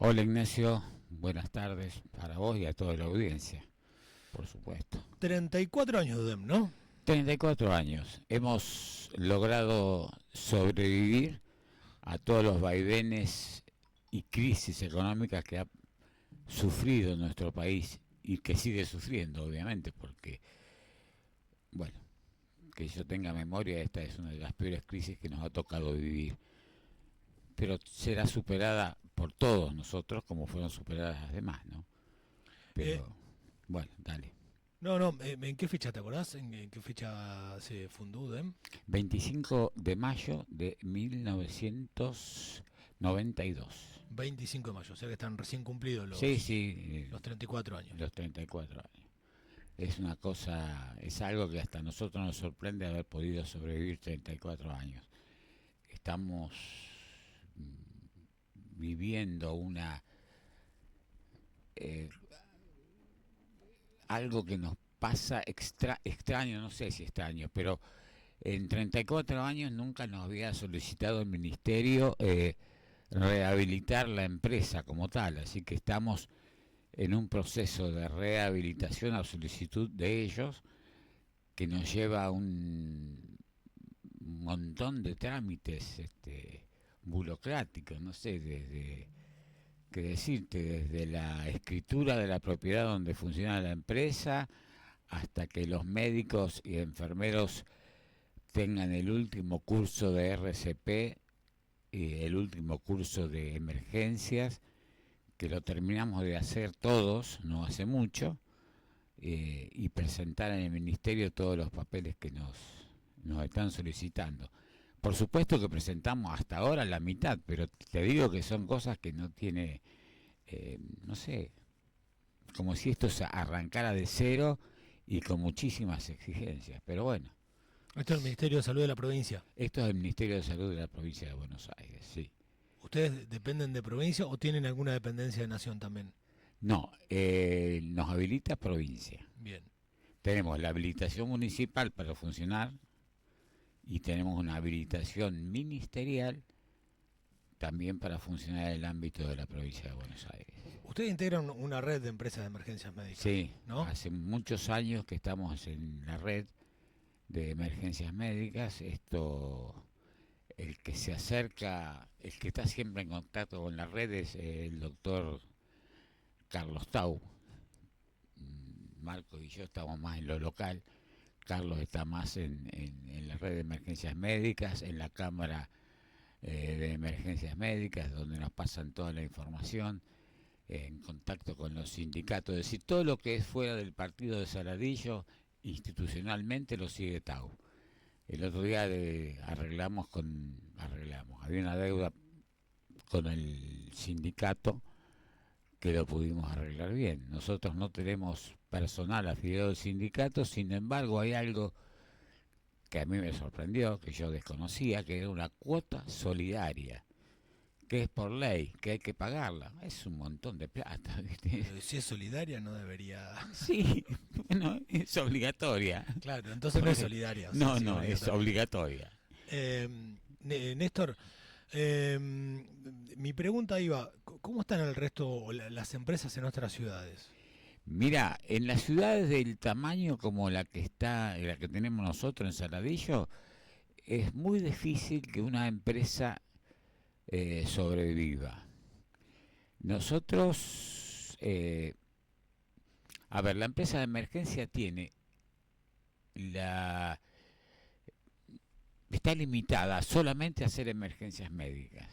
Hola Ignacio, buenas tardes para vos y a toda la audiencia, por supuesto. 34 años de UDEM, ¿no? 34 años, hemos logrado sobrevivir a todos los vaivenes y crisis económicas que ha sufrido nuestro país y que sigue sufriendo, obviamente, porque, bueno, que yo tenga memoria, esta es una de las peores crisis que nos ha tocado vivir, pero será superada por todos nosotros como fueron superadas las demás, ¿no? Eh, Pero, bueno, dale. no, ¿en qué fecha te acordás? ¿En qué fecha se fundó UDEM? 25 de mayo de 1992. 25 de mayo, o sea que están recién cumplidos Sí, los, sí, los 34 años. los 34 años. Es una cosa, es algo que hasta a nosotros nos sorprende haber podido sobrevivir 34 años. Estamos viviendo una eh, algo que nos pasa extraño, no sé si extraño, pero en 34 años nunca nos había solicitado el ministerio rehabilitar la empresa como tal, así que estamos en un proceso de rehabilitación a solicitud de ellos que nos lleva a un montón de trámites burocráticos, no sé, desde que decirte, desde la escritura de la propiedad donde funciona la empresa hasta que los médicos y enfermeros tengan el último curso de RCP y el último curso de emergencias, que lo terminamos de hacer todos, no hace mucho, y presentar en el ministerio todos los papeles que nos están solicitando. Por supuesto que presentamos hasta ahora la mitad, pero te digo que son cosas que no tiene, no sé, como si esto se arrancara de cero y con muchísimas exigencias. Pero bueno, Esto es el Ministerio de Salud de la provincia. esto es el Ministerio de Salud de la provincia de Buenos Aires, sí. ¿Ustedes dependen de provincia o tienen alguna dependencia de nación también? No, nos habilita provincia. Bien. Tenemos la habilitación municipal para funcionar y tenemos una habilitación ministerial también para funcionar en el ámbito de la provincia de Buenos Aires. Ustedes integran una red de empresas de emergencias médicas, Sí, ¿no? hace muchos años que estamos en la red de emergencias médicas. Esto, el que se acerca, el que está siempre en contacto con la red es el doctor Carlos Tau. Marcos y yo estamos más en lo local. Carlos está más en la red de emergencias médicas, en la cámara de emergencias médicas, donde nos pasan toda la información, en contacto con los sindicatos. Es decir, todo lo que es fuera del partido de Saladillo, institucionalmente lo sigue Tau. El otro día había una deuda con el sindicato que lo pudimos arreglar bien. Nosotros no tenemos personal afiliado al sindicato, sin embargo hay algo que a mí me sorprendió, que yo desconocía, que era una cuota solidaria, que es por ley, que hay que pagarla. Es un montón de plata, ¿viste? Pero si es solidaria no debería... Sí, bueno, es obligatoria. Claro, entonces no es solidaria, o sea, No, sí no, es obligatoria. obligatoria. Néstor, mi pregunta iba, ¿cómo están el resto, o las empresas en nuestras ciudades? Mira, en las ciudades del tamaño como la que tenemos nosotros en Saladillo, es muy difícil que una empresa sobreviva. Nosotros, a ver, la empresa de emergencia tiene la está limitada solamente a hacer emergencias médicas.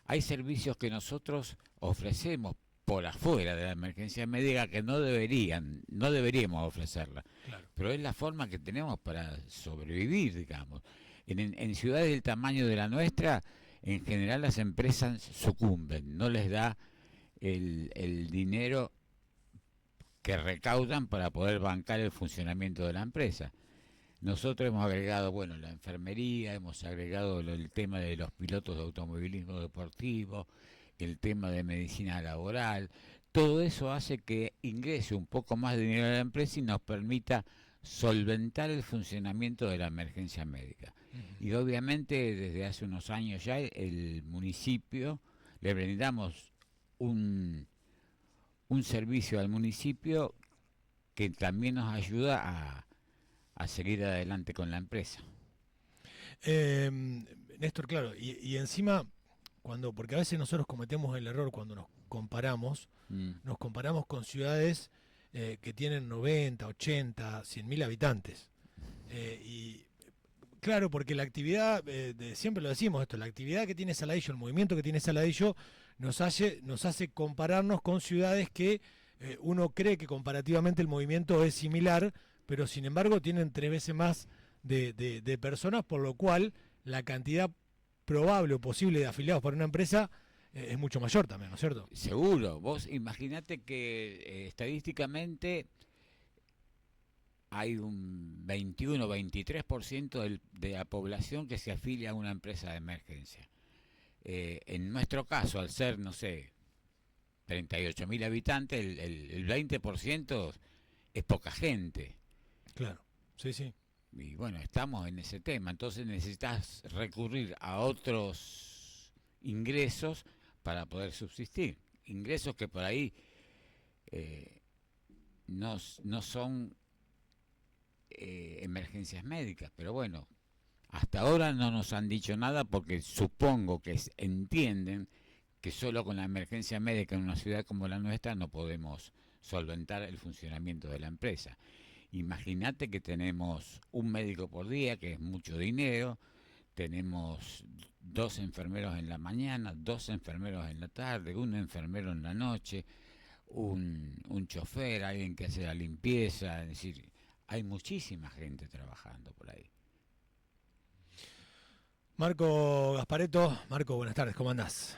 Hay servicios que nosotros ofrecemos por afuera de la emergencia médica que no deberíamos ofrecerla. Claro. Pero es la forma que tenemos para sobrevivir, digamos. En ciudades del tamaño de la nuestra, en general las empresas sucumben, no les da el dinero que recaudan para poder bancar el funcionamiento de la empresa. Nosotros hemos agregado, bueno, la enfermería, hemos agregado el tema de los pilotos de automovilismo deportivo, el tema de medicina laboral. Todo eso hace que ingrese un poco más de dinero a la empresa y nos permita solventar el funcionamiento de la emergencia médica. Ujú. Y obviamente desde hace unos años ya el municipio le brindamos un, un servicio al municipio que también nos ayuda a seguir adelante con la empresa. Eh, Néstor, claro, y encima, porque a veces nosotros cometemos el error cuando Mm, nos comparamos con ciudades que tienen 90, 80, 100 mil habitantes. Y claro, porque la actividad, siempre lo decimos esto, la actividad que tiene Saladillo, el movimiento que tiene Saladillo, nos hace compararnos con ciudades que uno cree que comparativamente el movimiento es similar, pero sin embargo tienen 3 veces más de personas, por lo cual la cantidad probable o posible de afiliados para una empresa es mucho mayor también, ¿no es cierto? seguro, vos imaginate que estadísticamente hay un 21-23% de la población que se afilia a una empresa de emergencia. En nuestro caso, al ser, no sé, 38.000 habitantes, el 20% es poca gente. Claro, sí, sí. Y bueno, estamos en ese tema. Entonces necesitas recurrir a otros ingresos para poder subsistir. Ingresos que por ahí eh, no son emergencias médicas. Pero bueno, hasta ahora no nos han dicho nada porque supongo que entienden que solo con la emergencia médica en una ciudad como la nuestra no podemos solventar el funcionamiento de la empresa. Imagínate que tenemos un médico por día, que es mucho dinero, tenemos 2 enfermeros en la mañana, 2 enfermeros en la tarde, un enfermero en la noche, un chofer, alguien que hace la limpieza, es decir, hay muchísima gente trabajando por ahí. Marco Gaspareto, Marco, buenas tardes, ¿cómo andás?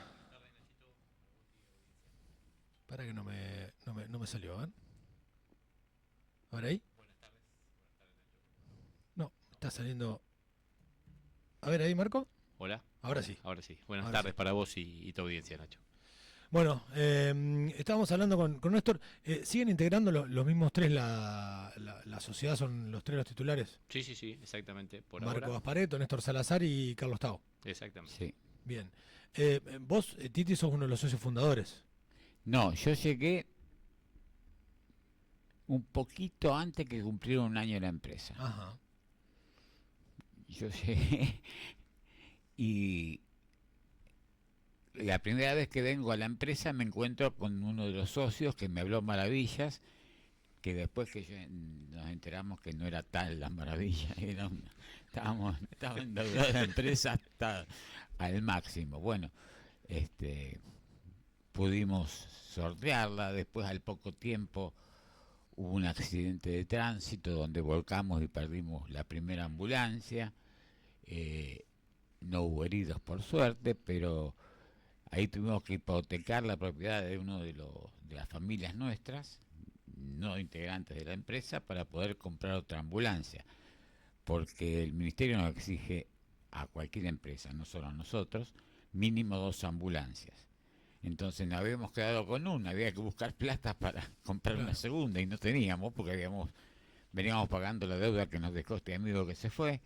Para que no me salió, ¿eh? A ver ahí. No, está saliendo. A ver ahí, Marco. Hola. Ahora sí. Ahora sí. Buenas Ahora tardes sí. para vos y tu audiencia, Nacho. Bueno, estábamos hablando con Néstor. ¿Siguen integrando los mismos tres la sociedad? ¿Son los tres los titulares? Sí, sí, sí, exactamente. Por Marco ahora. Gaspareto, Néstor Salazar y Carlos Tao. Exactamente. Sí. Bien. Vos, Titi, sos uno de los socios fundadores. No, yo llegué un poquito antes que cumpliera un año la empresa. Ajá. Yo llegué y la primera vez que vengo a la empresa me encuentro con uno de los socios que me habló maravillas, que después que nos enteramos que no era tal la maravilla, estaba endeudada la empresa hasta al máximo. Bueno, pudimos sortearla, después al poco tiempo hubo un accidente de tránsito donde volcamos y perdimos la primera ambulancia. No hubo heridos por suerte, pero ahí tuvimos que hipotecar la propiedad de uno de las familias nuestras, no integrantes de la empresa, para poder comprar otra ambulancia, porque el ministerio nos exige a cualquier empresa, no solo a nosotros, mínimo 2 ambulancias. Entonces nos habíamos quedado con una, había que buscar plata para comprar una Claro. segunda y no teníamos, porque veníamos pagando la deuda que nos dejó este amigo que se fue.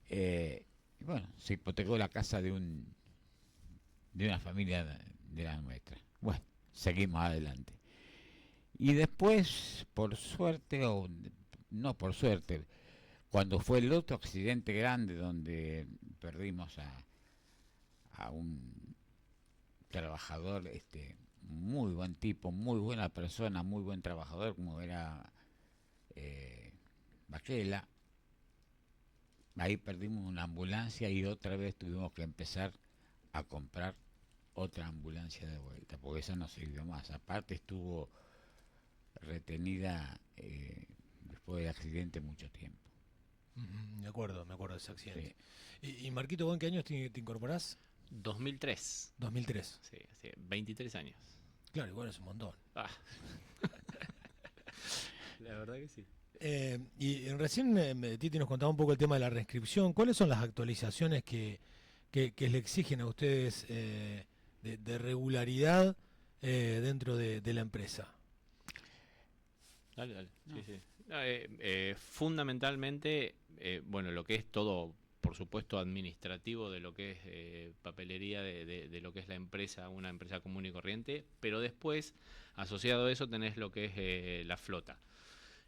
Y bueno, se hipotecó la casa de una familia de la nuestra. Bueno, seguimos adelante. Y después, por suerte, o no por suerte, cuando fue el otro accidente grande donde perdimos a un trabajador, muy buen tipo, muy buena persona, muy buen trabajador, como era Baquela, ahí perdimos una ambulancia y otra vez tuvimos que empezar a comprar otra ambulancia de vuelta, porque esa no sirvió más. Aparte estuvo retenida después del accidente mucho tiempo. Me acuerdo de ese accidente. Sí. Y Marquito, ¿vos en qué años te incorporás? 2003. 2003. Sí, sí, 23 años. Claro, igual es un montón. Ah. La verdad que sí. Y recién Titi nos contaba un poco el tema de la reinscripción. ¿Cuáles son las actualizaciones que le exigen a ustedes de regularidad dentro de la empresa? Dale, dale. No. Sí, sí. No, fundamentalmente, bueno, lo que es todo por supuesto, administrativo de lo que es papelería de lo que es la empresa, una empresa común y corriente, pero después, asociado a eso, tenés lo que es la flota.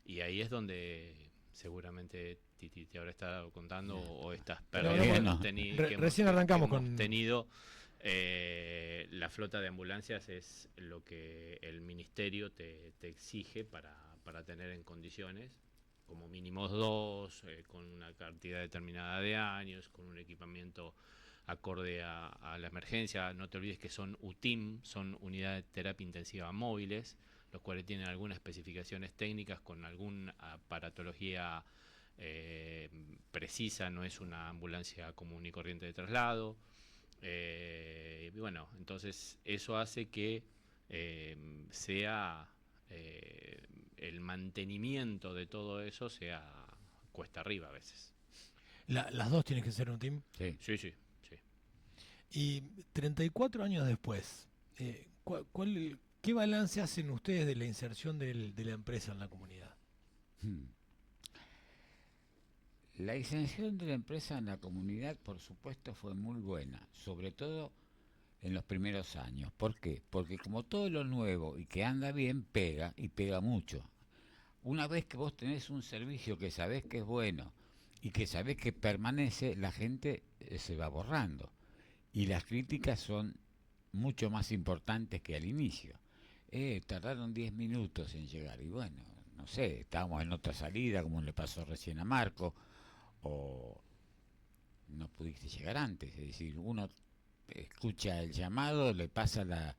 Y ahí es donde seguramente Titi te habrá estado contando o estas pérdidas que hemos recién arrancamos hemos con tenido. La flota de ambulancias es lo que el ministerio te exige para tener en condiciones, como mínimo 2, con una cantidad determinada de años, con un equipamiento acorde a la emergencia. No te olvides que son UTIM, son unidades de terapia intensiva móviles, los cuales tienen algunas especificaciones técnicas con alguna aparatología precisa, no es una ambulancia común y corriente de traslado. Y bueno, entonces eso hace que sea el mantenimiento de todo eso sea cuesta arriba a veces. las dos tienen que ser un team. Sí. Sí, sí, sí. Y 34 años después, ¿qué balance hacen ustedes de la inserción de la empresa en la comunidad? La inserción de la empresa en la comunidad, por supuesto, fue muy buena, sobre todo en los primeros años. ¿Por qué? Porque como todo lo nuevo y que anda bien, pega y pega mucho. Una vez que vos tenés un servicio que sabés que es bueno y que sabés que permanece, la gente se va borrando. Y las críticas son mucho más importantes que al inicio. Tardaron 10 minutos en llegar y bueno, no sé, estábamos en otra salida como le pasó recién a Marco, o no pudiste llegar antes. Es decir, uno escucha el llamado, le pasa la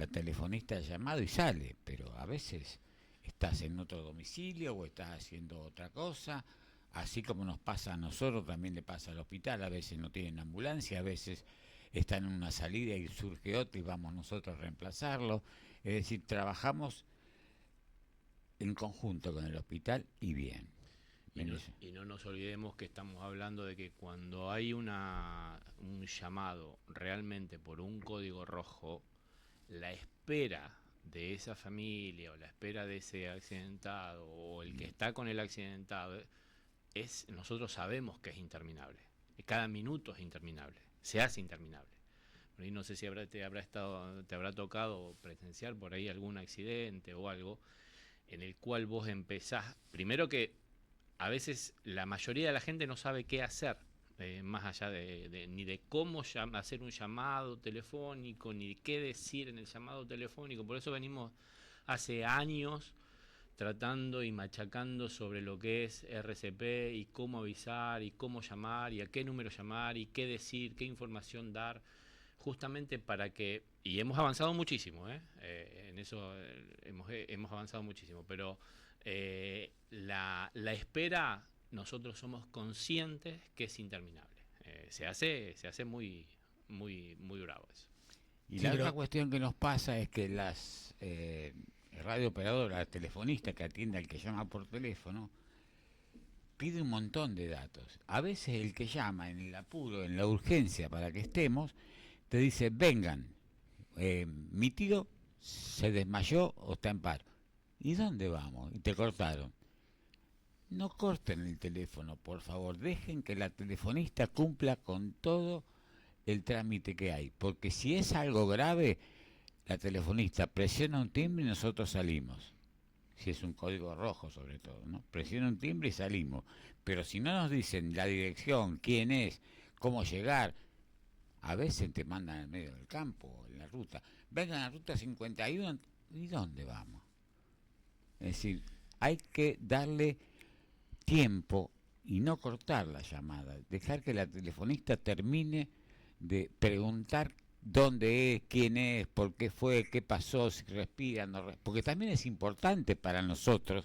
telefonista el llamado y sale, pero a veces estás en otro domicilio o estás haciendo otra cosa, así como nos pasa a nosotros, también le pasa al hospital, a veces no tienen ambulancia, a veces están en una salida y surge otra y vamos nosotros a reemplazarlo. Es decir, trabajamos en conjunto con el hospital y bien. Y no nos olvidemos que estamos hablando de que cuando hay un llamado realmente por un código rojo, la espera de esa familia o la espera de ese accidentado o el que está con el accidentado nosotros sabemos que es interminable. Cada minuto es interminable, se hace interminable. Por ahí no sé si te habrá tocado presenciar por ahí algún accidente o algo en el cual vos empezás, primero que a veces la mayoría de la gente no sabe qué hacer, más allá ni de cómo hacer un llamado telefónico, ni de qué decir en el llamado telefónico. Por eso venimos hace años tratando y machacando sobre lo que es RCP y cómo avisar y cómo llamar y a qué número llamar y qué decir, qué información dar, justamente para que, y hemos avanzado muchísimo, en eso hemos avanzado muchísimo, pero la espera, nosotros somos conscientes que es interminable. Se hace muy, muy, muy bravo eso. Y la otra cuestión que nos pasa es que las radiooperadoras, las telefonistas que atiende al que llama por teléfono, pide un montón de datos. A veces el que llama en el apuro, en la urgencia para que estemos, te dice, vengan, mi tío se desmayó o está en paro. ¿Y dónde vamos? Y te cortaron. No corten el teléfono, por favor, dejen que la telefonista cumpla con todo el trámite que hay, porque si es algo grave, la telefonista presiona un timbre y nosotros salimos. Si es un código rojo sobre todo, ¿no? Presiona un timbre y salimos. Pero si no nos dicen la dirección, quién es, cómo llegar, a veces te mandan en medio del campo, en la ruta. Vengan a la ruta 51, ¿y dónde vamos? Es decir, hay que darle tiempo y no cortar la llamada, dejar que la telefonista termine de preguntar dónde es, quién es, por qué fue, qué pasó, si respira, no respira, porque también es importante para nosotros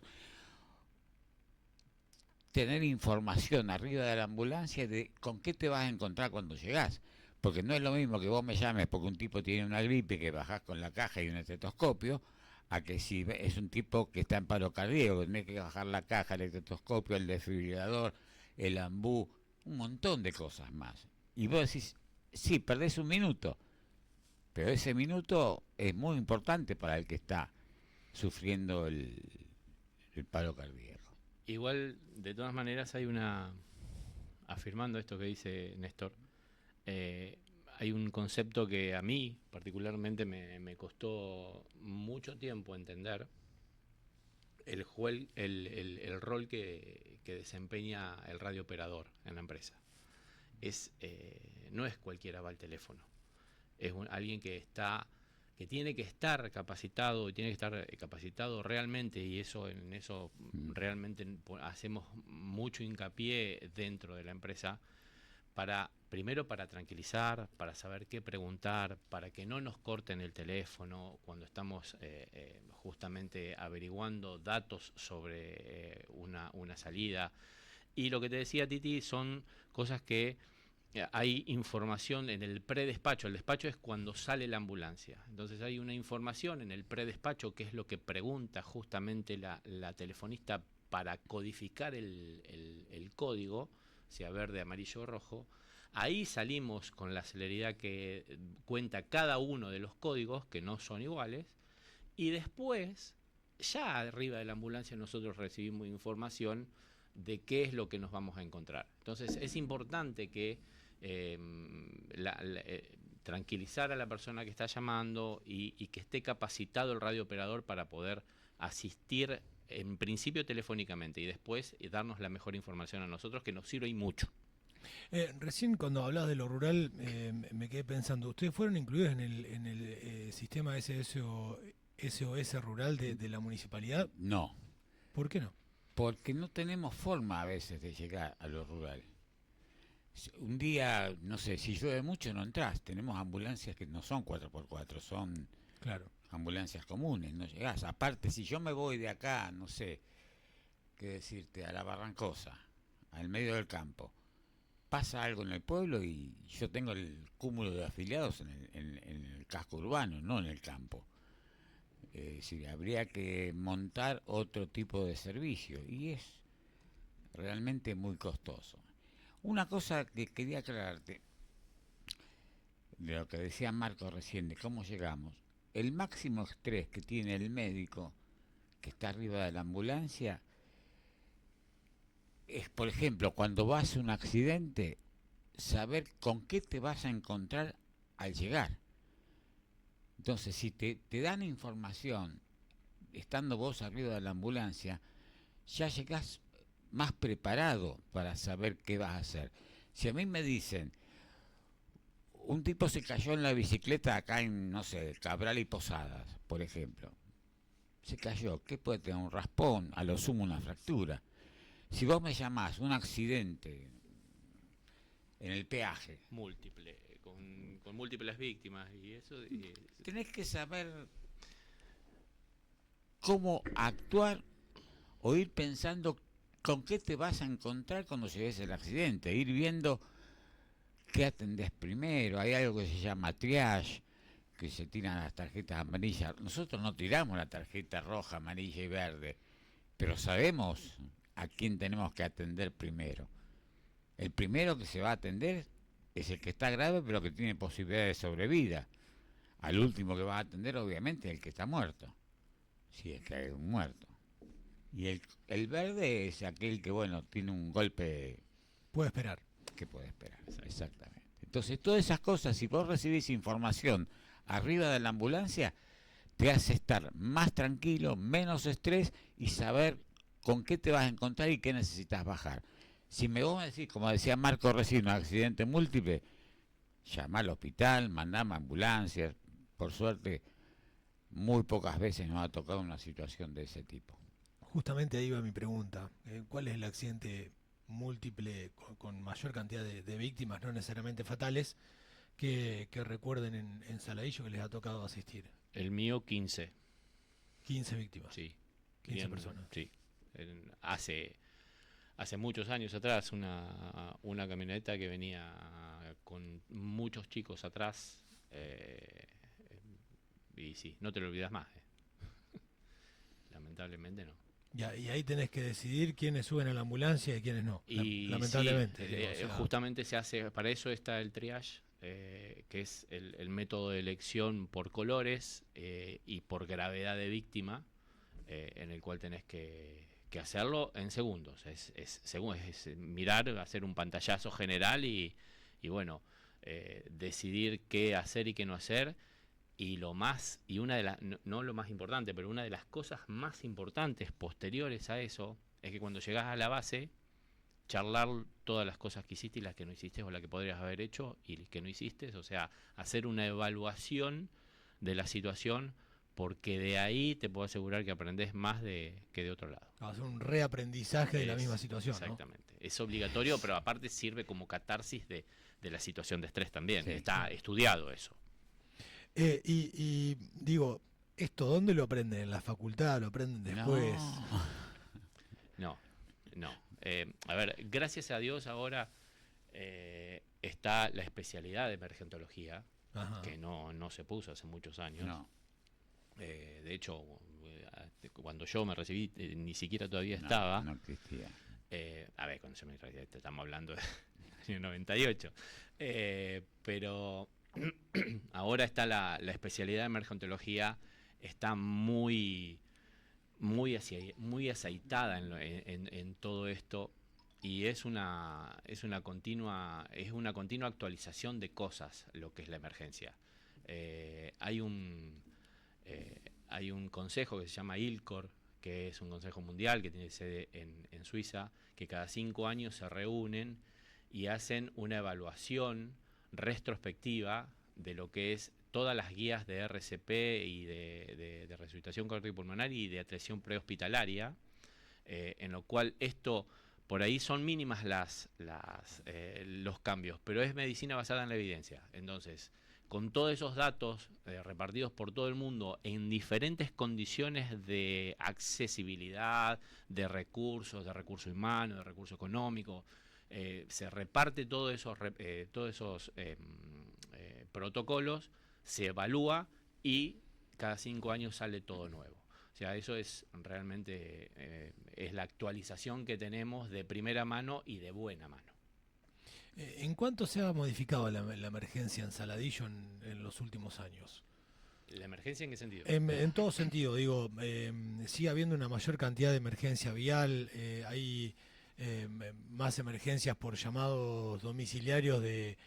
tener información arriba de la ambulancia de con qué te vas a encontrar cuando llegás, porque no es lo mismo que vos me llames porque un tipo tiene una gripe que bajás con la caja y un estetoscopio, a que si es un tipo que está en paro cardíaco, tenés que bajar la caja, el estetoscopio, el desfibrilador, el ambú, un montón de cosas más. Y vos decís, sí, perdés un minuto, pero ese minuto es muy importante para el que está sufriendo el paro cardíaco. Igual, de todas maneras, afirmando esto que dice Néstor, hay un concepto que a mí particularmente me costó mucho tiempo entender, el rol que desempeña el radiooperador en la empresa. No es cualquiera va al teléfono, es alguien que tiene que estar capacitado y tiene que estar capacitado realmente, y en eso realmente hacemos mucho hincapié dentro de la empresa, primero para tranquilizar, para saber qué preguntar, para que no nos corten el teléfono cuando estamos justamente averiguando datos sobre una salida. Y lo que te decía, Titi, son cosas que hay información en el predespacho. El despacho es cuando sale la ambulancia. Entonces hay una información en el predespacho, que es lo que pregunta justamente la telefonista para codificar el código, sea verde, amarillo o rojo. Ahí salimos con la celeridad que cuenta cada uno de los códigos, que no son iguales, y después, ya arriba de la ambulancia, nosotros recibimos información de qué es lo que nos vamos a encontrar. Entonces es importante que tranquilizar a la persona que está llamando y que esté capacitado el radiooperador para poder asistir en principio telefónicamente y después darnos la mejor información a nosotros, que nos sirve y mucho. Recién cuando hablabas de lo rural me quedé pensando, ¿ustedes fueron incluidos en el sistema SOS rural de la municipalidad? No, ¿Por qué no? porque no tenemos forma a veces de llegar a lo rural. Un día, no sé, si llueve mucho no entras. Tenemos ambulancias que no son 4x4, son Claro. ambulancias comunes, no llegás. Aparte, si yo me voy de acá, no sé, qué decirte, a la Barrancosa, al medio del campo, pasa algo en el pueblo y yo tengo el cúmulo de afiliados en el casco urbano, no en el campo. Es decir, habría que montar otro tipo de servicio y es realmente muy costoso. Una cosa que quería aclararte, de lo que decía Marco recién, de cómo llegamos, el máximo estrés que tiene el médico que está arriba de la ambulancia es, por ejemplo, cuando vas a un accidente, saber con qué te vas a encontrar al llegar. Entonces, si te dan información, estando vos arriba de la ambulancia, ya llegás más preparado para saber qué vas a hacer. Si a mí me dicen, un tipo se cayó en la bicicleta acá en, no sé, Cabral y Posadas, por ejemplo. Se cayó, ¿qué puede tener? Un raspón, a lo sumo una fractura. Si vos me llamás un accidente en el peaje, Múltiple, con múltiples víctimas y eso. tenés que saber cómo actuar o ir pensando con qué te vas a encontrar cuando llegues al accidente, ir viendo qué atendés primero. Hay algo que se llama triage, que se tiran las tarjetas amarillas. Nosotros no tiramos la tarjeta roja, amarilla y verde, pero sabemos a quién tenemos que atender primero. El primero que se va a atender es el que está grave pero que tiene posibilidad de sobrevida. Al último que va a atender obviamente es el que está muerto, si es que hay un muerto. Y el verde es aquel que, bueno, tiene un golpe Puede esperar. que puede esperar. Exactamente. Entonces, todas esas cosas, si vos recibís información arriba de la ambulancia, te hace estar más tranquilo, menos estrés y saber con qué te vas a encontrar y qué necesitas bajar. Si vos me decís, como decía Marco recién, un accidente múltiple, llama al hospital, mandame ambulancias. Por suerte, muy pocas veces nos ha tocado una situación de ese tipo. Justamente ahí va mi pregunta. ¿Cuál es el accidente múltiple con mayor cantidad de víctimas, no necesariamente fatales, que recuerden en Saladillo que les ha tocado asistir? El mío 15. 15 víctimas. Sí. 15 personas. Sí. Hace muchos años atrás, una camioneta que venía con muchos chicos atrás. Y sí, no te lo olvidas más. Lamentablemente no. Ya, y ahí tenés que decidir quiénes suben a la ambulancia y quiénes no. Y Lamentablemente. sí, digo, o sea, justamente se hace, para eso está el triage, que es el método de elección por colores y por gravedad de víctima, en el cual tenés que que hacerlo en segundos. Es mirar, hacer un pantallazo general y bueno, decidir qué hacer y qué no hacer. Y una de las, no lo más importante, pero una de las cosas más importantes posteriores a eso es que cuando llegas a la base, charlar todas las cosas que hiciste y las que no hiciste, o las que podrías haber hecho y que no hiciste, o sea, hacer una evaluación de la situación, porque de ahí te puedo asegurar que aprendés más que de otro lado. Hacer un reaprendizaje de la misma situación, exactamente, ¿no? Es obligatorio, pero aparte sirve como catarsis de la situación de estrés también. Sí. Está estudiado eso. Y digo, ¿esto dónde lo aprenden? ¿En la facultad? ¿Lo aprenden después? No. A ver, gracias a Dios ahora está la especialidad de emergentología, Ajá. que no se puso hace muchos años. No. De hecho, cuando yo me recibí, ni siquiera todavía estaba. No existía. A ver, cuando yo me recibí, estamos hablando del año 98. Pero ahora está la especialidad de emergentología, está muy aceitada en todo esto, y es una continua actualización de cosas lo que es la emergencia. Hay un consejo que se llama ILCOR, que es un consejo mundial que tiene sede en Suiza, que cada 5 años se reúnen y hacen una evaluación retrospectiva de lo que es todas las guías de RCP y de resucitación cardiopulmonar y de atención prehospitalaria, en lo cual esto, por ahí son mínimas los cambios, pero es medicina basada en la evidencia. Entonces, con todos esos datos repartidos por todo el mundo en diferentes condiciones de accesibilidad, de recursos humanos, de recurso económico, se reparte todos esos protocolos, se evalúa y cada 5 años sale todo nuevo. O sea, eso es realmente es la actualización que tenemos de primera mano y de buena mano. ¿En cuánto se ha modificado la emergencia en Saladillo en los últimos años? ¿La emergencia en qué sentido? En todo sentido, digo, sigue habiendo una mayor cantidad de emergencia vial, hay más emergencias por llamados domiciliarios de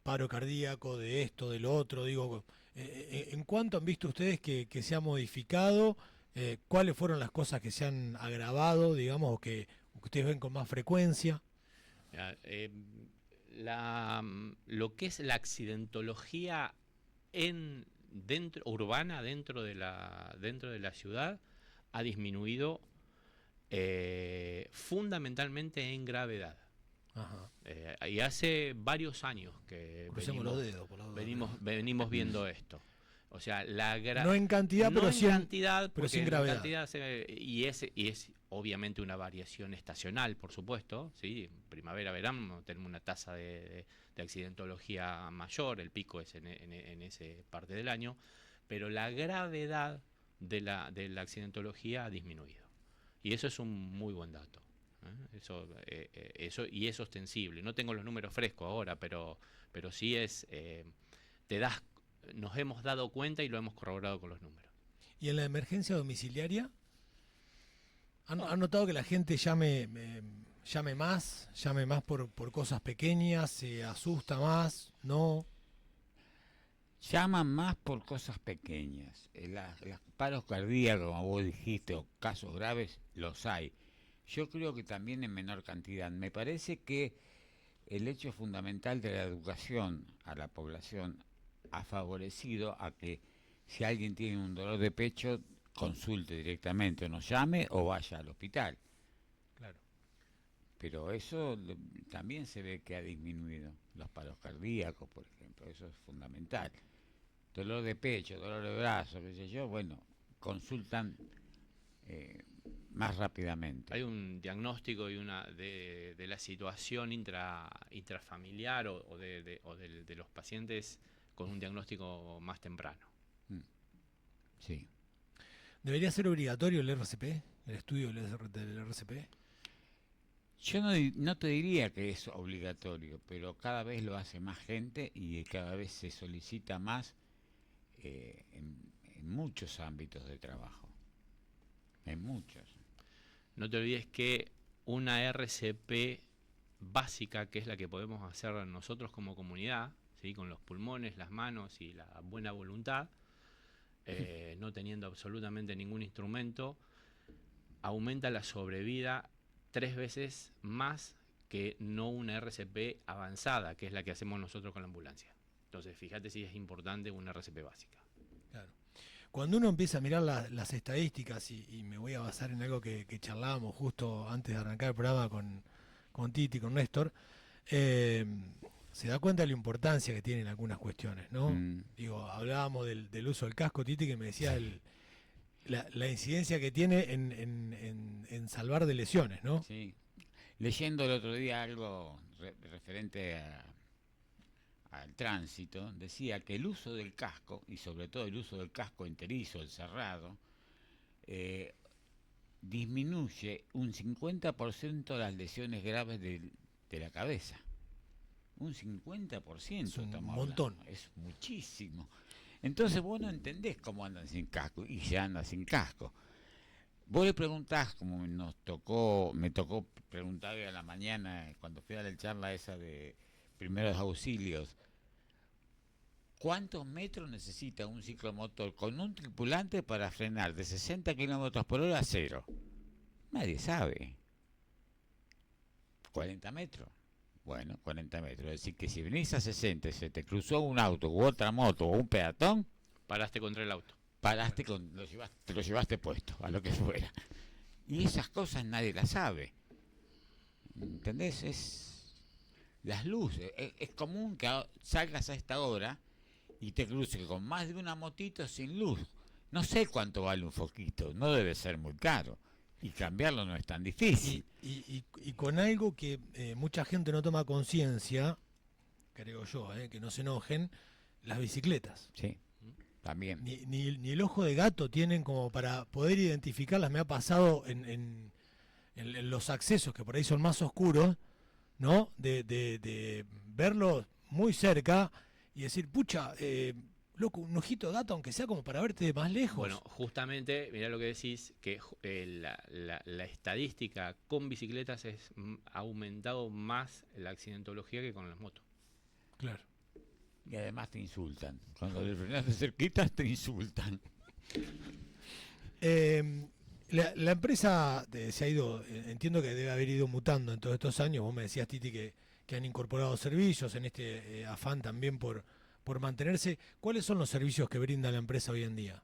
paro cardíaco, de esto, de lo otro, digo, ¿en cuánto han visto ustedes que se ha modificado? ¿Cuáles fueron las cosas que se han agravado, digamos, o que ustedes ven con más frecuencia? Lo que es la accidentología urbana dentro de la ciudad ha disminuido fundamentalmente en gravedad. Ajá. Y hace varios años que Crucemos los dedos, por la duda. venimos viendo esto. O sea, no en cantidad, no pero en sí cantidad, pero sin gravedad. Y es obviamente una variación estacional, por supuesto. ¿Sí? Primavera, verano tenemos una tasa de accidentología mayor, el pico es en ese parte del año, pero la gravedad de la accidentología ha disminuido. Y eso es un muy buen dato. Eso y es ostensible. No tengo los números frescos ahora, pero sí nos hemos dado cuenta y lo hemos corroborado con los números. ¿Y en la emergencia domiciliaria? ¿Han notado que la gente llame más por cosas pequeñas, se asusta más? ¿No? Llaman más por cosas pequeñas. Los paros cardíacos, como vos dijiste, o casos graves, los hay. Yo creo que también en menor cantidad. Me parece que el hecho fundamental de la educación a la población ha favorecido a que si alguien tiene un dolor de pecho, consulte directamente, o nos llame o vaya al hospital. Claro. Pero eso también se ve que ha disminuido. Los paros cardíacos, por ejemplo, eso es fundamental. Dolor de pecho, dolor de brazo, qué sé yo, bueno, consultan más rápidamente. Hay un diagnóstico y de la situación intrafamiliar o de los pacientes con un diagnóstico más temprano. Sí. ¿Debería ser obligatorio el RCP, el estudio del RCP? Yo no te diría que es obligatorio, pero cada vez lo hace más gente y cada vez se solicita más en muchos ámbitos de trabajo. En muchos. no te olvides que una RCP básica, que es la que podemos hacer nosotros como comunidad, ¿sí? Con los pulmones, las manos y la buena voluntad, no teniendo absolutamente ningún instrumento, aumenta la sobrevida 3 veces más que no una RCP avanzada, que es la que hacemos nosotros con la ambulancia. Entonces, fíjate si es importante una RCP básica. Claro. Cuando uno empieza a mirar las estadísticas, y me voy a basar en algo que charlábamos justo antes de arrancar el programa con Titi, con Néstor, se da cuenta de la importancia que tienen algunas cuestiones, ¿no? Digo, hablábamos del uso del casco, Titi, que me decías la incidencia que tiene en salvar de lesiones, ¿no? Sí. Leyendo el otro día algo referente al tránsito, decía que el uso del casco, y sobre todo el uso del casco enterizo, el cerrado, disminuye un 50% las lesiones graves de la cabeza. Un 50%. Es un estamos montón. hablando. Es muchísimo. Entonces vos no entendés cómo andan sin casco, y ya andan sin casco. Vos le preguntás, como me tocó preguntarle a la mañana cuando fui a la charla esa de primeros auxilios, ¿cuántos metros necesita un ciclomotor con un tripulante para frenar de 60 kilómetros por hora a cero? Nadie sabe. 40 metros. Bueno, 40 metros. Es decir, que si venís a 60 y se te cruzó un auto u otra moto o un peatón, Paraste contra el auto. paraste, te lo llevaste puesto, a lo que fuera. Y esas cosas nadie las sabe. ¿Entendés? Las luces. Es común que salgas a esta hora y te cruces con más de una motito sin luz. No sé cuánto vale un foquito, no debe ser muy caro. Y cambiarlo no es tan difícil. Y con algo que mucha gente no toma conciencia, creo yo, que no se enojen, las bicicletas. Sí, también. Ni el ojo de gato tienen como para poder identificarlas. Me ha pasado en los accesos, que por ahí son más oscuros, ¿no? De verlos muy cerca y decir, pucha, loco, un ojito de gato, aunque sea como para verte de más lejos. Bueno, justamente, mirá lo que decís, que la estadística con bicicletas ha aumentado más la accidentología que con las motos. Claro. Y además te insultan. Cuando le frenas de cerquita te insultan. La empresa se ha ido, entiendo que debe haber ido mutando en todos estos años. Vos me decías, Titi, que han incorporado servicios en este afán también por mantenerse. ¿Cuáles son los servicios que brinda la empresa hoy en día?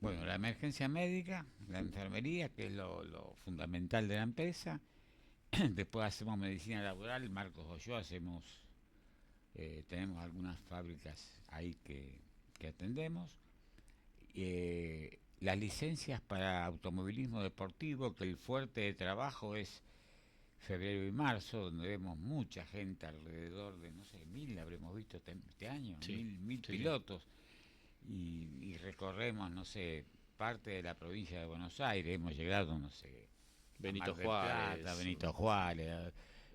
Bueno, la emergencia médica, la enfermería, que es lo fundamental de la empresa. Después hacemos medicina laboral, Marcos o yo tenemos algunas fábricas ahí que atendemos. Las licencias para automovilismo deportivo, que el fuerte de trabajo es febrero y marzo, donde vemos mucha gente, alrededor de, no sé, 1000 habremos visto este año, Sí, 1000 sí. pilotos, y recorremos, no sé, parte de la provincia de Buenos Aires, hemos llegado, no sé, Benito Mar del Juárez. Plata, Benito Juárez.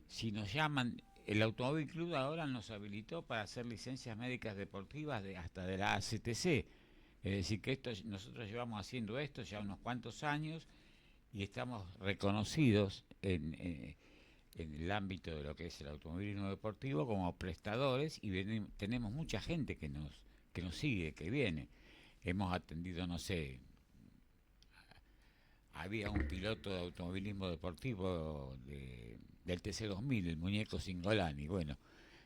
Si nos llaman, el Automóvil Club ahora nos habilitó para hacer licencias médicas deportivas hasta de la ACTC. Es decir, que nosotros llevamos haciendo esto ya unos cuantos años y estamos reconocidos en el ámbito de lo que es el automovilismo deportivo como prestadores, y tenemos mucha gente que nos sigue, que viene. Hemos atendido, no sé, había un piloto de automovilismo deportivo del TC2000, el muñeco Singolani. Bueno,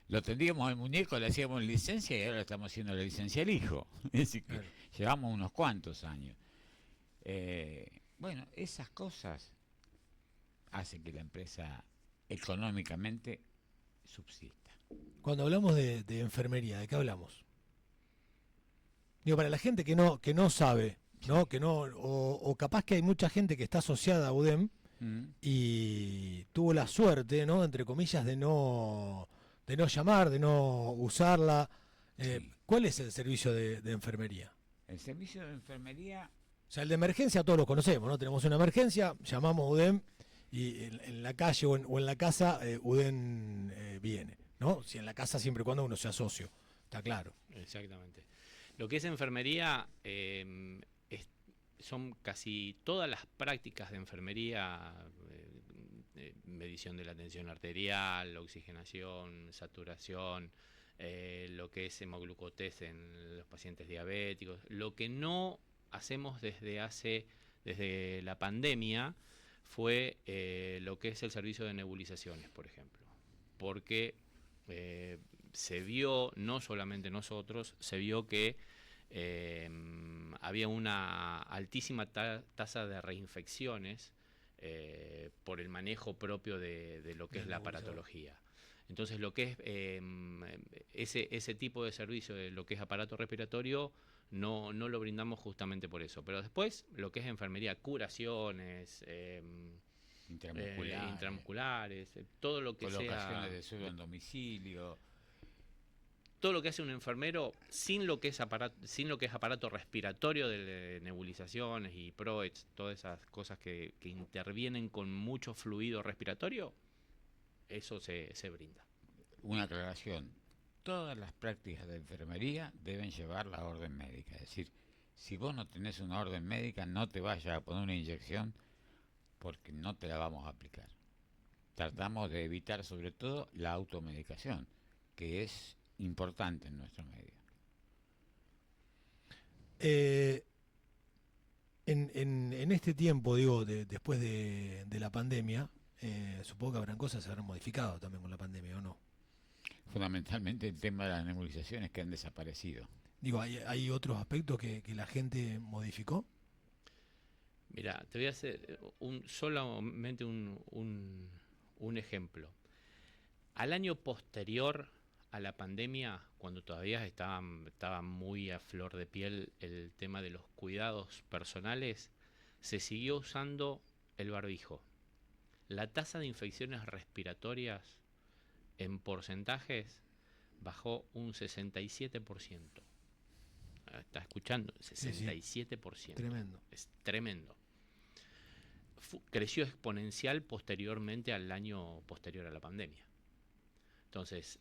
lo tendríamos al muñeco, le hacíamos licencia y ahora le estamos haciendo la licencia al hijo. Es decir, que llevamos unos cuantos años. Bueno, esas cosas hacen que la empresa económicamente subsista. Cuando hablamos de enfermería, ¿de qué hablamos? Digo, para la gente que no sabe, ¿no? Que no, o capaz que hay mucha gente que está asociada a UDEM y tuvo la suerte, ¿no? Entre comillas, de no llamar, de no usarla. Sí. ¿Cuál es el servicio de enfermería? El servicio de enfermería, O sea, el de emergencia todos lo conocemos, ¿no? Tenemos una emergencia, llamamos a UDEM y en la calle o en la casa UDEM viene, ¿no? Si en la casa siempre y cuando uno sea socio, está claro. Exactamente. Lo que es enfermería son casi todas las prácticas de enfermería, medición de la tensión arterial, oxigenación, saturación, lo que es hemoglucotés en los pacientes diabéticos. Lo que no hacemos desde la pandemia fue lo que es el servicio de nebulizaciones, por ejemplo, porque se vio, no solamente nosotros, se vio que había una altísima tasa de reinfecciones por el manejo propio de lo que es la aparatología. Entonces, lo que es ese tipo de servicio, de lo que es aparato respiratorio, no lo brindamos justamente por eso. Pero después, lo que es enfermería, curaciones, intramusculares, todo lo que colocaciones sea de suelo en domicilio. Todo lo que hace un enfermero sin lo que es aparato respiratorio de nebulizaciones y PROETs, todas esas cosas que intervienen con mucho fluido respiratorio, eso se brinda. Una aclaración: todas las prácticas de enfermería deben llevar la orden médica. Es decir, si vos no tenés una orden médica, no te vayas a poner una inyección porque no te la vamos a aplicar. Tratamos de evitar sobre todo la automedicación, que es importante en nuestro medio. En este tiempo, digo, después de la pandemia, supongo que habrán cosas que se habrán modificado también con la pandemia, ¿o no? Fundamentalmente el tema de las nebulizaciones que han desaparecido. Digo, ¿hay otros aspectos que la gente modificó? Mira, te voy a hacer solamente un ejemplo. Al año posterior a la pandemia, cuando todavía estaba muy a flor de piel el tema de los cuidados personales, se siguió usando el barbijo. La tasa de infecciones respiratorias en porcentajes bajó un 67%. ¿Estás escuchando? 67%. Sí. Tremendo. Es tremendo. Creció exponencial posteriormente al año posterior a la pandemia. Entonces,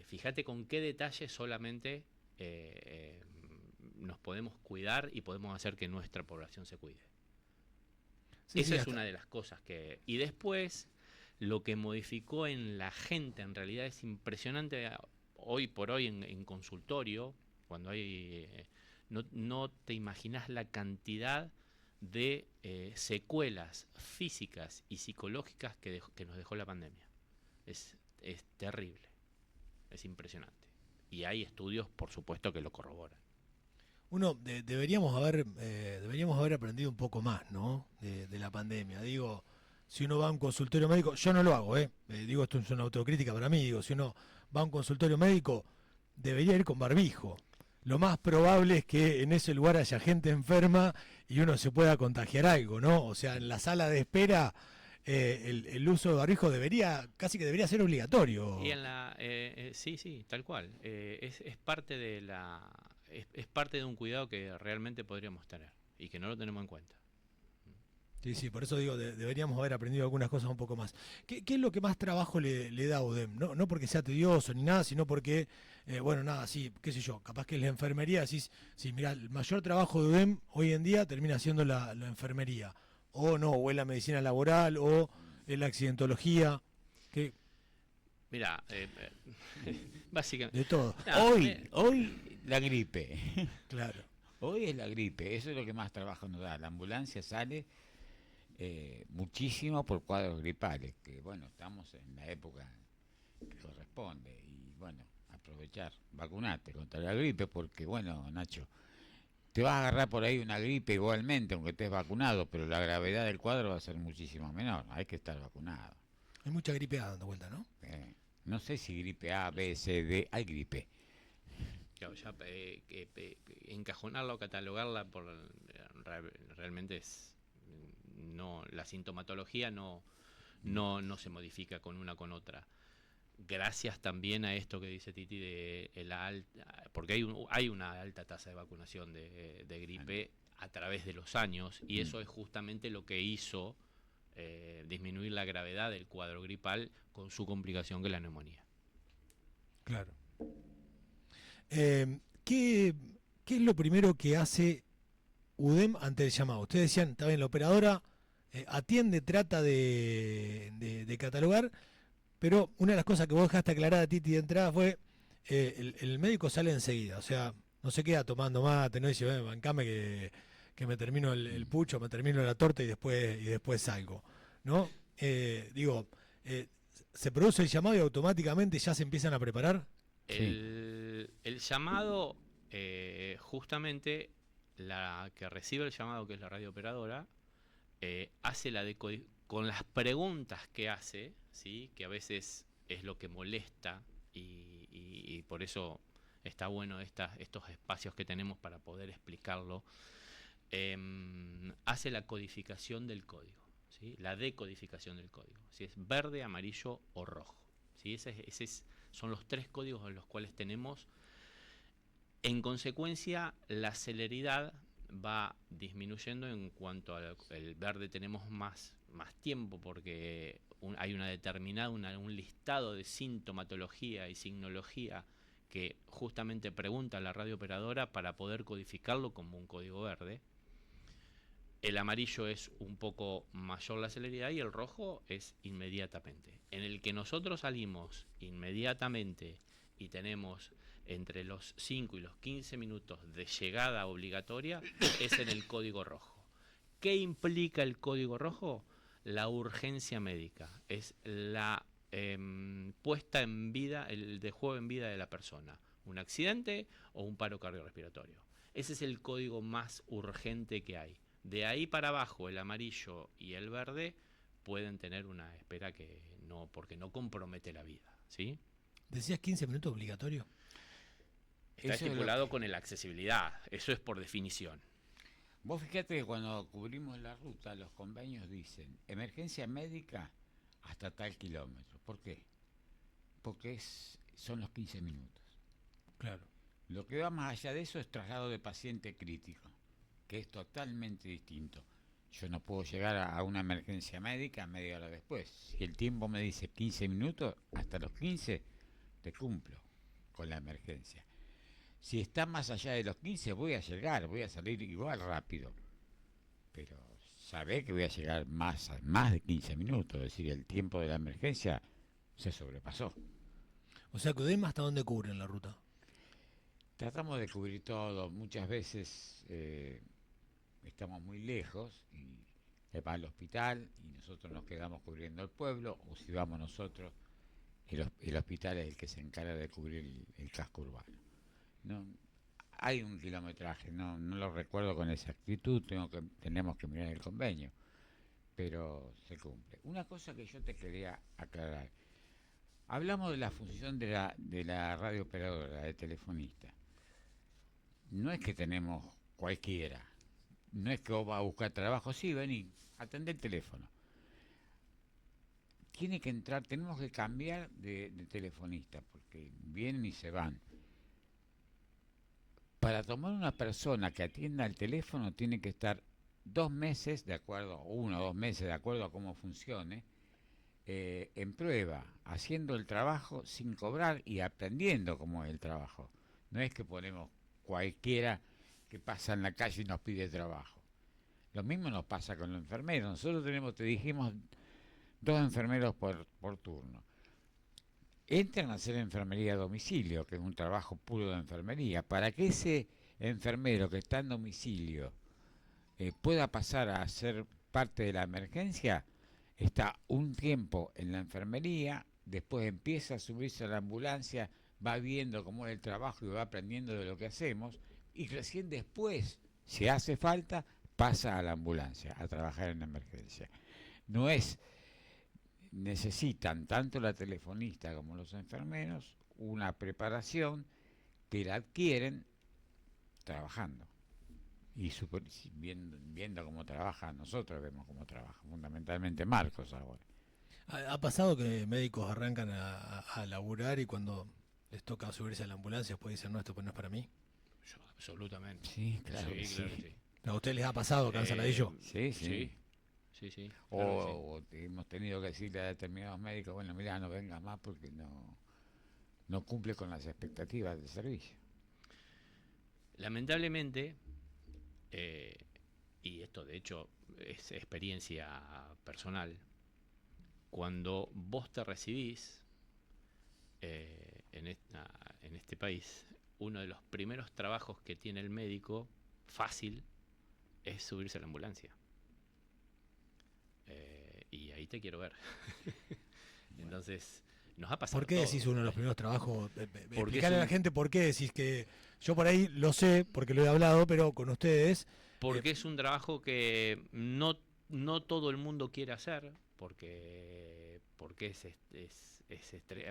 fíjate con qué detalle solamente nos podemos cuidar y podemos hacer que nuestra población se cuide. Sí, Esa sí, es una de las cosas que... Y después, lo que modificó en la gente en realidad es impresionante. Hoy por hoy en consultorio, cuando hay... no te imaginas la cantidad de secuelas físicas y psicológicas que nos dejó la pandemia. Es terrible, es impresionante. Y hay estudios, por supuesto, que lo corroboran. Deberíamos haber aprendido un poco más, ¿no? De la pandemia. Digo, si uno va a un consultorio médico, yo no lo hago, digo, esto es una autocrítica para mí, digo, si uno va a un consultorio médico, debería ir con barbijo. Lo más probable es que en ese lugar haya gente enferma y uno se pueda contagiar algo, ¿no? O sea, en la sala de espera el uso de barbijo casi que debería ser obligatorio. Y sí, tal cual. Es parte es parte de un cuidado que realmente podríamos tener y que no lo tenemos en cuenta. Sí, por eso digo, deberíamos haber aprendido algunas cosas un poco más. ¿Qué es lo que más trabajo le da a UDEM? No porque sea tedioso ni nada, sino porque, sí, qué sé yo, capaz que es la enfermería, decís, sí, mira, el mayor trabajo de UDEM hoy en día termina siendo la enfermería. O es la medicina laboral, o es la accidentología. Mira, básicamente... De todo. Hoy la gripe. Claro. Hoy es la gripe, eso es lo que más trabajo nos da. La ambulancia sale muchísimo por cuadros gripales, que bueno, estamos en la época que corresponde. Y bueno, aprovechar, vacunarte contra la gripe, porque bueno, Nacho, te vas a agarrar por ahí una gripe igualmente, aunque estés vacunado, pero la gravedad del cuadro va a ser muchísimo menor. Hay que estar vacunado. Hay mucha gripe A dando vuelta, ¿no? No sé si gripe A, B, C, D, hay gripe. Claro, ya encajonarla o catalogarla realmente es... No, la sintomatología no se modifica con una con otra. Gracias también a esto que dice Titi porque hay una alta tasa de vacunación de gripe a través de los años, y eso es justamente lo que hizo disminuir la gravedad del cuadro gripal con su complicación, que es la neumonía. Claro. ¿Qué es lo primero que hace UDEM ante el llamado? Ustedes decían, está bien, la operadora atiende, trata de catalogar, pero una de las cosas que vos dejaste aclarada, Titi, de entrada fue, el médico sale enseguida, o sea, no se queda tomando mate, no dice, bancame que me termino el pucho, me termino la torta y después salgo, ¿no? Digo, ¿se produce el llamado y automáticamente ya se empiezan a preparar? Sí. El llamado, justamente la que recibe el llamado, que es la radiooperadora, hace con las preguntas que hace, ¿sí? Que a veces es lo que molesta y por eso está bueno estos espacios que tenemos para poder explicarlo. Hace la codificación del código, ¿sí? La decodificación del código, si es verde, amarillo o rojo, ¿sí? Son los 3 códigos en los cuales tenemos. En consecuencia, la celeridad va disminuyendo. En cuanto al verde tenemos más tiempo porque hay una determinada, un listado de sintomatología y signología que justamente pregunta a la radiooperadora para poder codificarlo como un código verde. El amarillo es un poco mayor la celeridad y el rojo es inmediatamente. En el que nosotros salimos inmediatamente y tenemos entre los 5 y los 15 minutos de llegada obligatoria es en el código rojo. ¿Qué implica el código rojo? La urgencia médica. Es la puesta en vida, el de juego en vida de la persona. Un accidente o un paro cardiorrespiratorio. Ese es el código más urgente que hay. De ahí para abajo, el amarillo y el verde pueden tener una espera que no, porque no compromete la vida, ¿sí? ¿Decías 15 minutos obligatorio? Está Eso es estipulado con la accesibilidad, eso es por definición. Vos fíjate que cuando cubrimos la ruta, los convenios dicen emergencia médica hasta tal kilómetro. ¿Por qué? Porque son los 15 minutos. Claro. Lo que va más allá de eso es traslado de paciente crítico, que es totalmente distinto. Yo no puedo llegar a una emergencia médica media hora después. Si el tiempo me dice 15 minutos, hasta los 15 te cumplo con la emergencia. Si está más allá de los 15 voy a llegar, voy a salir igual rápido. Pero sabé que voy a llegar más de 15 minutos, es decir, el tiempo de la emergencia se sobrepasó. O sea, que UDEM, ¿hasta dónde cubren la ruta? Tratamos de cubrir todo, muchas veces estamos muy lejos y va al hospital y nosotros nos quedamos cubriendo el pueblo, o si vamos nosotros, el hospital es el que se encarga de cubrir el casco urbano. No, hay un kilometraje, no lo recuerdo con exactitud, tenemos que mirar el convenio, pero se cumple. Una cosa que yo te quería aclarar, hablamos de la función de la radiooperadora, de telefonista. No es que tenemos cualquiera, no es que vos vas a buscar trabajo, sí, vení, atendé el teléfono. Tiene que entrar, tenemos que cambiar de telefonista, porque vienen y se van. Para tomar una persona que atienda el teléfono tiene que estar 2 meses, de acuerdo, 1 o 2 meses, de acuerdo a cómo funcione, en prueba, haciendo el trabajo sin cobrar y aprendiendo cómo es el trabajo. No es que ponemos cualquiera que pasa en la calle y nos pide trabajo. Lo mismo nos pasa con los enfermeros. Nosotros tenemos, te dijimos, 2 enfermeros por turno. Entran a hacer enfermería a domicilio, que es un trabajo puro de enfermería. Para que ese enfermero que está en domicilio pueda pasar a ser parte de la emergencia, está un tiempo en la enfermería, después empieza a subirse a la ambulancia, va viendo cómo es el trabajo y va aprendiendo de lo que hacemos, y recién después, si hace falta, pasa a la ambulancia a trabajar en la emergencia. No es... Necesitan tanto la telefonista como los enfermeros una preparación que la adquieren trabajando y viendo cómo trabaja. Nosotros vemos cómo trabaja, fundamentalmente Marcos ahora. ¿Ha pasado que médicos arrancan a laburar y cuando les toca subirse a la ambulancia después dicen, no, esto pues no es para mí? Absolutamente. Sí, claro, sí, que sí. claro que sí. ¿A ustedes les ha pasado, cansaladillo? Sí, sí. Sí, O hemos tenido que decirle a determinados médicos, bueno, mira, no vengas más porque no cumple con las expectativas del servicio. Lamentablemente, y esto de hecho es experiencia personal, cuando vos te recibís en este país, uno de los primeros trabajos que tiene el médico fácil es subirse a la ambulancia. Y ahí te quiero ver. Entonces, nos ha pasado ¿Por qué todo. decís uno de los primeros trabajos? Porque Explicarle a la gente por qué decís que yo por ahí lo sé, porque lo he hablado, pero con ustedes. Porque es un trabajo que no todo el mundo quiere hacer, porque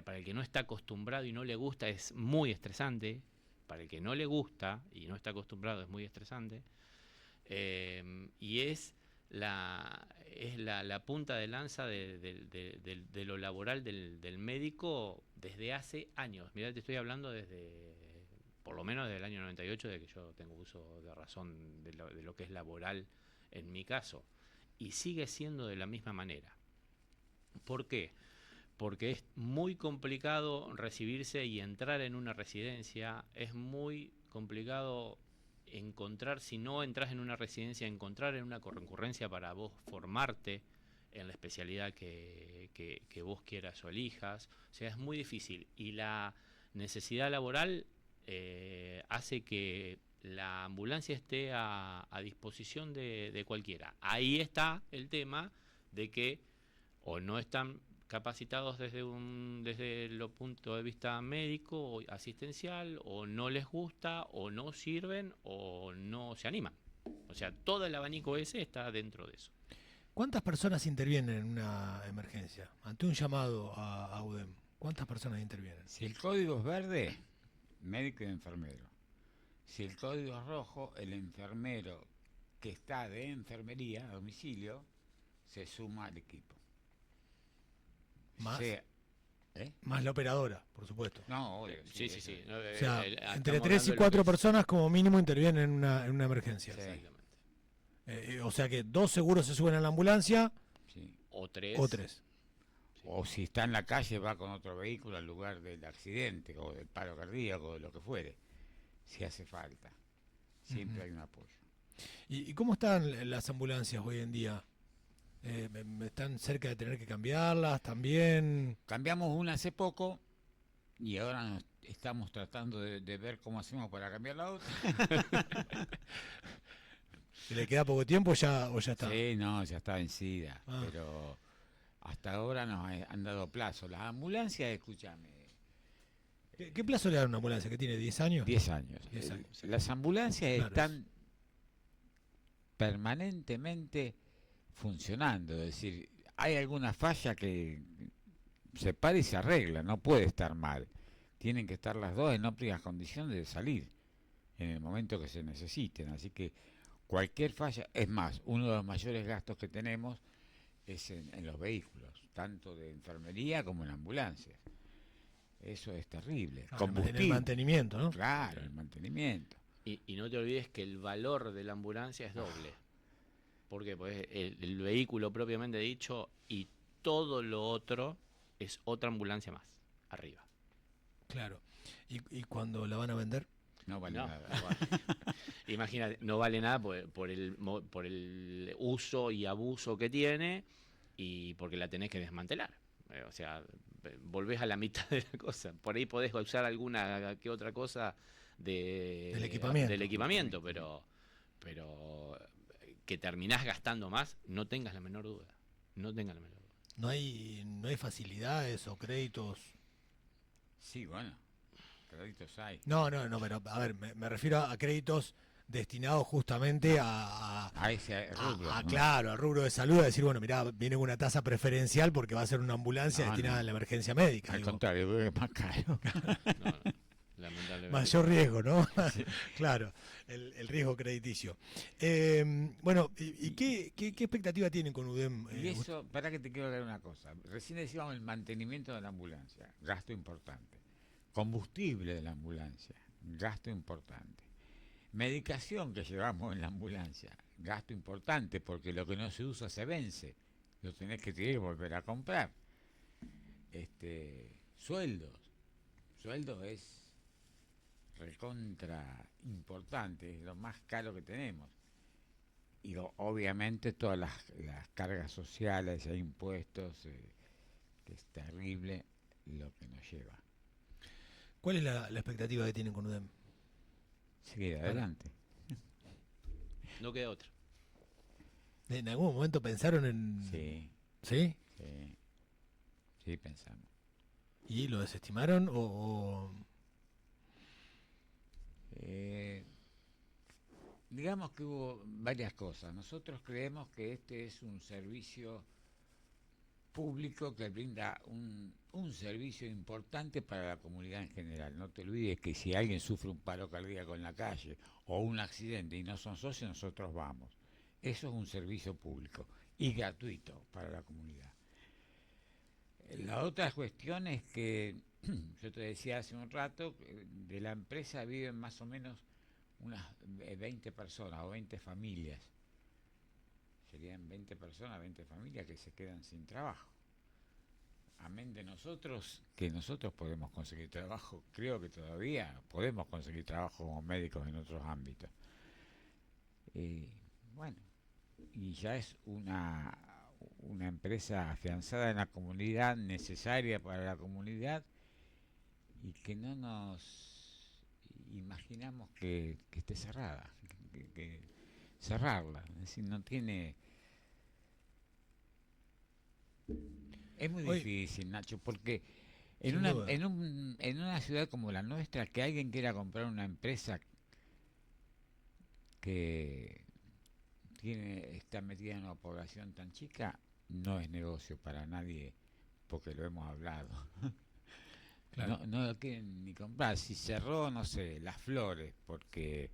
para el que no está acostumbrado y no le gusta es muy estresante. Para el que no le gusta y no está acostumbrado es muy estresante. Y es la punta de lanza de lo laboral del médico desde hace años. Mirá, te estoy hablando por lo menos desde el año 98, de que yo tengo uso de razón de lo que es laboral en mi caso. Y sigue siendo de la misma manera. ¿Por qué? Porque es muy complicado recibirse y entrar en una residencia, es muy complicado encontrar, si no entras en una residencia, encontrar en una concurrencia para vos formarte en la especialidad que vos quieras o elijas. O sea, es muy difícil. Y la necesidad laboral hace que la ambulancia esté a disposición de cualquiera. Ahí está el tema de que o no están capacitados desde el punto de vista médico o asistencial, o no les gusta, o no sirven, o no se animan. O sea, todo el abanico ese está dentro de eso. ¿Cuántas personas intervienen en una emergencia? Ante un llamado a UDEM, ¿cuántas personas intervienen? Si el código es verde, médico y enfermero. Si el código es rojo, el enfermero que está de enfermería a domicilio se suma al equipo. Más, Sea, más la operadora, por supuesto. no, obvio, Sí. eso. O sea, entre Estamos 3 y hablando de lo 4 que es. personas como mínimo intervienen en una emergencia. Sí. Exactamente. O sea que 2 seguros se suben a la ambulancia Sí. O tres. o 3. O si está en la calle va con otro vehículo al lugar del accidente o del paro cardíaco o de lo que fuere, si hace falta. Siempre hay un apoyo. ¿Y cómo están las ambulancias hoy en día? ¿Están cerca de tener que cambiarlas también? Cambiamos una hace poco y ahora nos estamos tratando de ver cómo hacemos para cambiar la otra. ¿Se le queda poco tiempo ya o ya está? Sí, no, ya está vencida, Ah. pero hasta ahora nos han dado plazo. Las ambulancias, escúchame, ¿Qué plazo le dan a una ambulancia? ¿Que tiene 10 años? 10 años. 10 años. Las ambulancias Claro, están permanentemente funcionando, es decir, hay alguna falla que se para y se arregla, no puede estar mal. Tienen que estar las dos en óptimas condiciones de salir en el momento que se necesiten, así que cualquier falla, es más, uno de los mayores gastos que tenemos es en los vehículos, tanto de enfermería como en ambulancias. Eso es terrible. En el Combustible, mantenimiento, ¿no? claro, el mantenimiento. Y no te olvides que el valor de la ambulancia es doble. ¿Por qué? Pues el vehículo propiamente dicho y todo lo otro es otra ambulancia más, arriba. Claro. ¿Y cuando la van a vender? No vale No, nada. no vale. Imagínate, no vale nada por el uso y abuso que tiene y porque la tenés que desmantelar. O sea, volvés a la mitad de la cosa. Por ahí podés usar alguna que otra cosa Del equipamiento. pero que terminás gastando más, no tengas la menor duda. No tengas la menor duda. No hay facilidades o créditos. Sí, bueno, créditos hay. No, pero a ver, me refiero a créditos destinados justamente A ese rubro, ¿no? claro, al rubro de salud, a decir, bueno, mirá, viene con una tasa preferencial porque va a ser una ambulancia No, destinada no. a la emergencia médica. Al digo. contrario, creo que es más caro. No, lamentablemente. Mayor riesgo, ¿no? Claro, el riesgo crediticio. Bueno, ¿y qué expectativa tienen con UDEM? Y eso, para que te quiero hablar una cosa. Recién decíamos el mantenimiento de la ambulancia, gasto importante. Combustible de la ambulancia, gasto importante. Medicación que llevamos en la ambulancia, gasto importante, porque lo que no se usa se vence. Lo tenés que tirar y volver a comprar. Sueldos. Sueldos es recontra importante, es lo más caro que tenemos. y obviamente todas las cargas sociales e impuestos, que es terrible lo que nos lleva. ¿Cuál es la expectativa que tienen con UDEM? Seguir adelante. No queda otra. ¿En algún momento pensaron en...? Sí, ¿Sí? sí, sí pensamos. ¿Y lo desestimaron o...? Digamos que hubo varias cosas. Nosotros creemos que este es un servicio público que brinda un servicio importante para la comunidad en general. No te olvides que si alguien sufre un paro cardíaco en la calle o un accidente y no son socios, nosotros vamos. Eso es un servicio público y gratuito para la comunidad. La otra cuestión es que, yo te decía hace un rato, de la empresa viven más o menos unas 20 personas o 20 familias. Serían 20 personas, 20 familias que se quedan sin trabajo. Amén de nosotros, que nosotros podemos conseguir trabajo, creo que todavía podemos conseguir trabajo como médicos en otros ámbitos. Bueno, y ya es una empresa afianzada en la comunidad, necesaria para la comunidad, y que no nos imaginamos que esté cerrada, que cerrarla, es decir, no tiene... Es muy difícil, Nacho, porque en una ciudad como la nuestra, que alguien quiera comprar una empresa que está metida en una población tan chica, no es negocio para nadie, porque lo hemos hablado. Claro. No lo quieren ni comprar. Si cerró, no sé, Las Flores, porque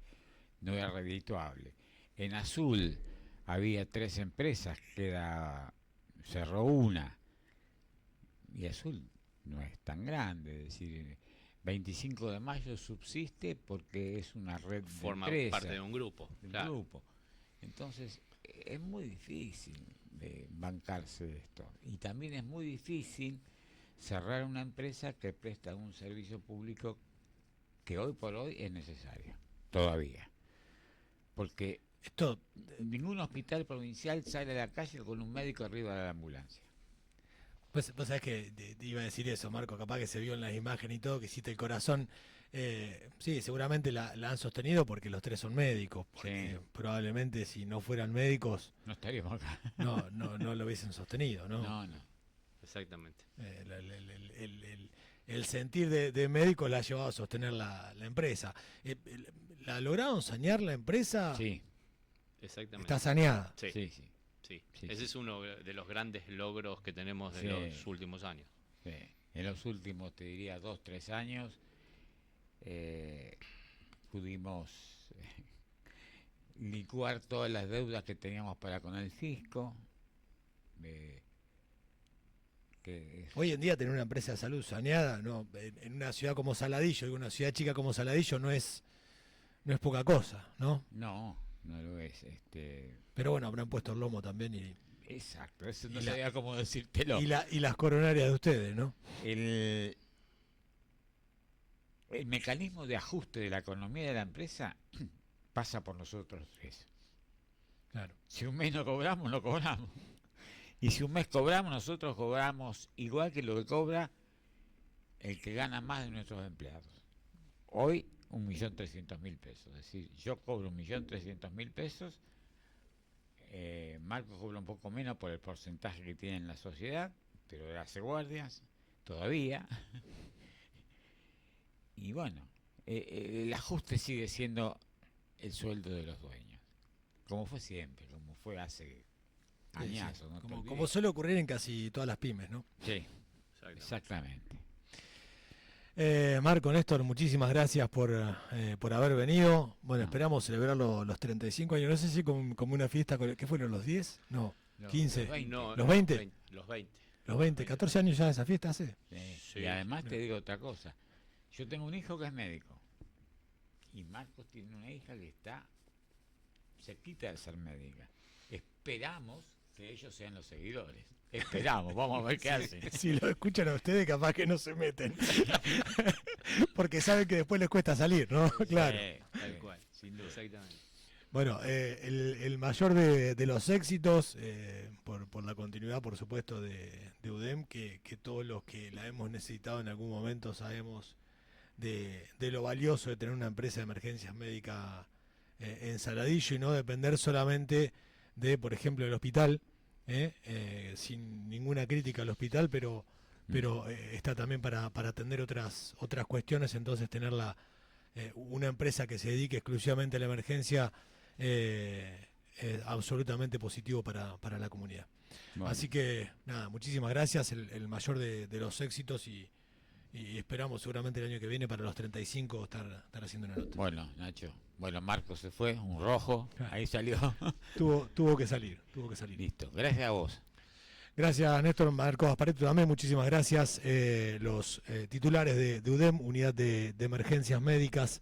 no era redituable. En Azul había 3 empresas, cerró una. Y Azul no es tan grande, es decir, 25 de Mayo subsiste porque es una red de Forma empresas, parte de un grupo. Grupo. Entonces, es muy difícil de bancarse esto. Y también es muy difícil cerrar una empresa que presta un servicio público que hoy por hoy es necesario, todavía. Porque ningún hospital provincial sale a la calle con un médico arriba de la ambulancia. Pues vos sabés que te iba a decir eso, Marco, capaz que se vio en las imágenes y todo, que hiciste el corazón. Sí, seguramente la han sostenido porque los 3 son médicos, porque sí, probablemente si no fueran médicos no estaríamos acá. No lo hubiesen sostenido, ¿no? No. Exactamente. El sentir de médicos la ha llevado a sostener la empresa. ¿La lograron sanear la empresa? Sí, exactamente. ¿Está saneada? Sí. Ese es uno de los grandes logros que tenemos de los últimos años. Sí. En los últimos, te diría, 2-3 años, pudimos licuar todas las deudas que teníamos para con el fisco. Hoy en día tener una empresa de salud saneada, no, en una ciudad como Saladillo, en una ciudad chica como Saladillo, no es poca cosa, ¿no? No lo es. Pero bueno, habrán puesto el lomo también y... Exacto, eso no sabía cómo decírtelo. Y las coronarias de ustedes, ¿no? El mecanismo de ajuste de la economía de la empresa pasa por nosotros 3. Claro. Si un mes no cobramos, no cobramos. Y si un mes cobramos, nosotros cobramos igual que lo que cobra el que gana más de nuestros empleados. Hoy, 1.300.000 pesos. Es decir, yo cobro 1.300.000 pesos, Marco cobra un poco menos por el porcentaje que tiene en la sociedad, pero hace guardias todavía. Y bueno, el ajuste sigue siendo el sueldo de los dueños, como fue siempre, como fue hace añazos. Sí. Como suele ocurrir en casi todas las pymes, ¿no? Sí, exactamente. Marco, Néstor, muchísimas gracias por haber venido. Bueno, esperamos celebrar los 35 años. No sé si como una fiesta, ¿qué fueron, los 10? No, 15. ¿Los 20? Los 20, 14 años ya de esa fiesta hace. Sí. Y además te digo otra cosa. Yo tengo un hijo que es médico. Y Marcos tiene una hija que está cerquita de ser médica. Esperamos que ellos sean los seguidores. Esperamos, vamos a ver qué hacen. Si lo escuchan a ustedes, capaz que no se meten. Porque saben que después les cuesta salir, ¿no? Claro. Tal cual, sin duda. Exactamente. Bueno, el mayor de los éxitos, por la continuidad, por supuesto, de UDEM, que todos los que la hemos necesitado en algún momento sabemos de lo valioso de tener una empresa de emergencias médicas en Saladillo y no depender solamente de, por ejemplo, el hospital, sin ninguna crítica al hospital, pero está también para atender otras cuestiones, entonces tener una empresa que se dedique exclusivamente a la emergencia es absolutamente positivo para la comunidad. Bueno, Así que, nada, muchísimas gracias, el mayor de los éxitos y esperamos seguramente el año que viene para los 35 estar haciendo una nota. bueno, Nacho. Bueno, Marcos se fue, un rojo, ahí salió. Tuvo que salir. Listo, gracias a vos. Gracias, Néstor. Marcos Aspareto también, muchísimas gracias. Los titulares de UDEM, Unidad de Emergencias Médicas.